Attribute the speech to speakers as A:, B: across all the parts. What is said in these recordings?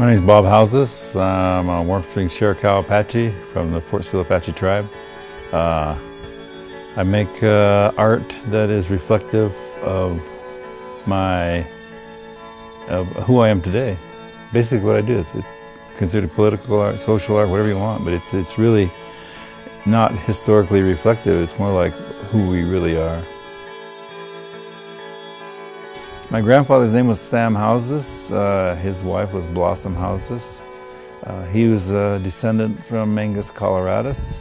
A: My name is Bob Haozous. I'm a morphing Cherokee Apache from the Fort Sill Apache tribe. I make art that is reflective of who I am today. Basically what I do is considered political art, social art, whatever you want, but it's really not historically reflective. It's more like who we really are. My grandfather's name was Sam Haozous. His wife was Blossom Haozous. He was a descendant from Mangus Coloradus.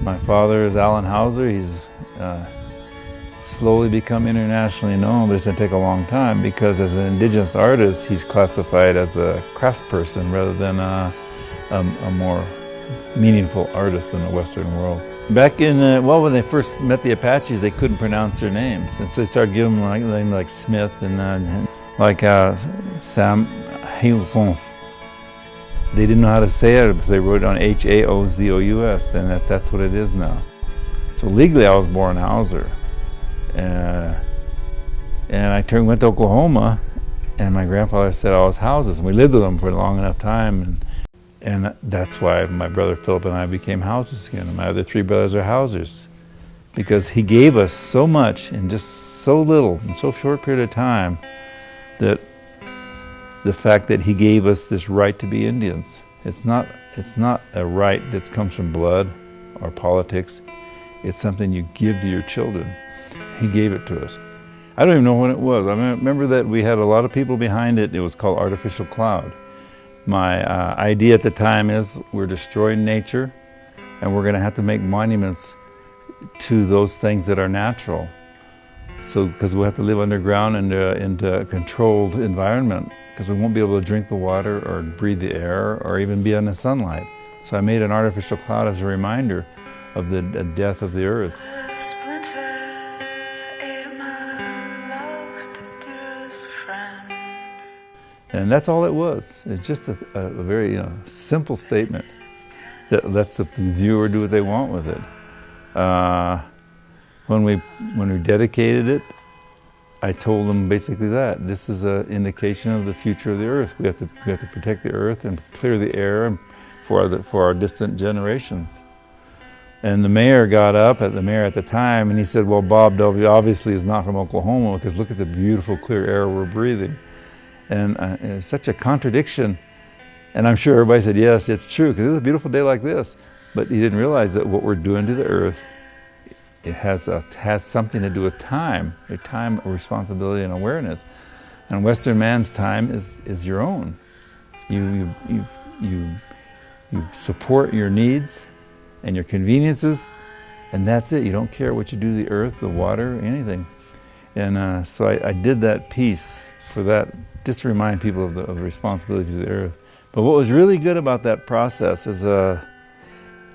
A: My father is Allan Houser. He's slowly become internationally known, but it's going to take a long time because as an indigenous artist, he's classified as a craftsperson rather than a more meaningful artist in the Western world. Back in, when they first met the Apaches, they couldn't pronounce their names, and so they started giving them names like Smith and Sam Haozous. They didn't know how to say it, but they wrote it on Haozous, and that's what it is now. So legally, I was born Houser, and I went to Oklahoma, and my grandfather said I was Haozous, and we lived with him for a long enough time. And that's why my brother Philip and I became Haozous again. My other three brothers are Hausers, because he gave us so much in just so little, in so short period of time, that the fact that he gave us this right to be Indians. It's not a right that comes from blood or politics. It's something you give to your children. He gave it to us. I don't even know when it was. I remember that we had a lot of people behind it. It was called Artificial Cloud. My idea at the time is we're destroying nature, and we're going to have to make monuments to those things that are natural. So, because we'll have to live underground in a controlled environment, because we won't be able to drink the water or breathe the air or even be in the sunlight. So I made an artificial cloud as a reminder of the death of the earth. And that's all it was. It's just a very simple statement that lets the viewer do what they want with it. When we dedicated it, I told them basically that this is an indication of the future of the earth. We have to protect the earth and clear the air for our distant generations. And the mayor got up, the mayor at the time, and he said, "Well, Bob W. obviously is not from Oklahoma because look at the beautiful clear air we're breathing." And it's such a contradiction. And I'm sure everybody said, yes, it's true, because it was a beautiful day like this. But he didn't realize that what we're doing to the earth, it has something to do with time, a time of responsibility and awareness. And Western man's time is your own. You support your needs and your conveniences, and that's it. You don't care what you do to the earth, the water, anything. And so I did that piece for that, just to remind people of the responsibility to the earth. But what was really good about that process is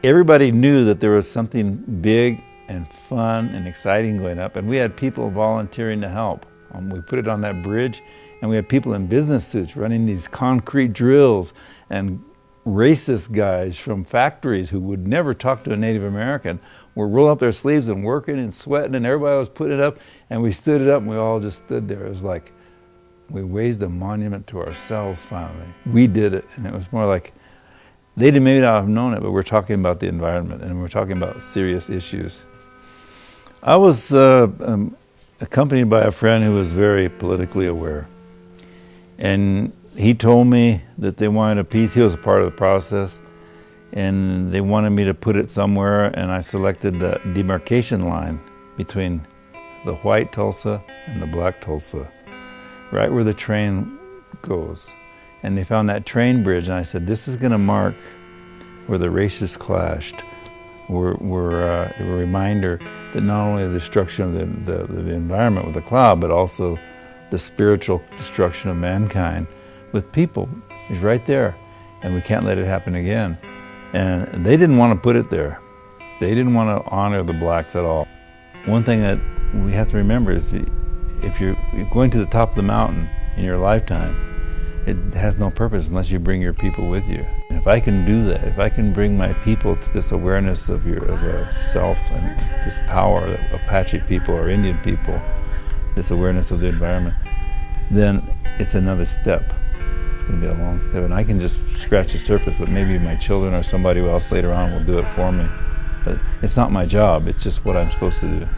A: everybody knew that there was something big and fun and exciting going up, and we had people volunteering to help. We put it on that bridge, and we had people in business suits running these concrete drills, and racist guys from factories who would never talk to a Native American were rolling up their sleeves and working and sweating, and everybody was putting it up, and we stood it up, and we all just stood there. It was like we raised a monument to ourselves finally. We did it, and it was more like, they may not have known it, but we're talking about the environment, and we're talking about serious issues. I was accompanied by a friend who was very politically aware, and he told me that they wanted a piece. He was a part of the process, and they wanted me to put it somewhere, and I selected the demarcation line between the white Tulsa and the black Tulsa, right where the train goes. And they found that train bridge, and I said, this is going to mark where the races clashed. We're a reminder that not only the destruction of the environment with the cloud, but also the spiritual destruction of mankind with people is right there, and we can't let it happen again. And they didn't want to put it there. They didn't want to honor the blacks at all. One thing that we have to remember is if you're going to the top of the mountain in your lifetime, it has no purpose unless you bring your people with you. And if I can do that, if I can bring my people to this awareness of self and this power of Apache people or Indian people, this awareness of the environment, then it's another step. It's going to be a long step. And I can just scratch the surface, but maybe my children or somebody else later on will do it for me. But it's not my job, it's just what I'm supposed to do.